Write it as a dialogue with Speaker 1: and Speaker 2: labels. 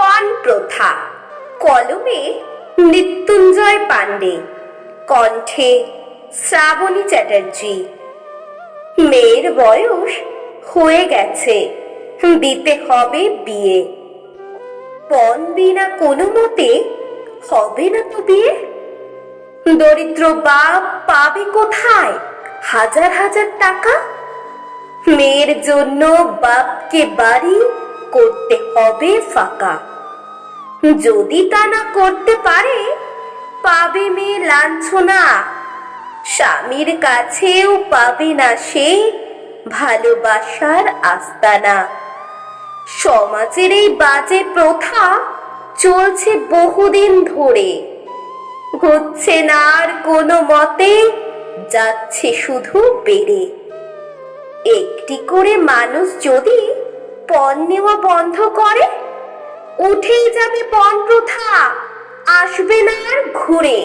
Speaker 1: পণ প্রথা। কলমে মৃত্যুঞ্জয় পাণ্ডে, কণ্ঠে শ্রাবণী চ্যাটার্জি। মেয়ের বয়স হয়ে গেছে, দিতে হবে বিয়ে। পণ বিনা কোনো মতে হবে না তো বিয়ে। দরিদ্র বাপ পাবে কোথায় হাজার হাজার টাকা? মেয়ের জন্য বাপকে বাড়ি করতে হবে ফাঁকা। যদি তা না করতে পারে, পাবে মেয়ে লাঞ্ছনা। স্বামীর কাছেও পাবে না সে ভালোবাসার আস্তানা। সমাজের এই বাজে প্রথা চলছে বহুদিন ধরে, হচ্ছে না আর কোনো মতে, যাচ্ছে শুধু বেড়ে। একটি করে মানুষ যদি পণ নেওয়া বন্ধ করে, উঠেই যাবে পণ প্রথা, আসবে না আর ঘুরে।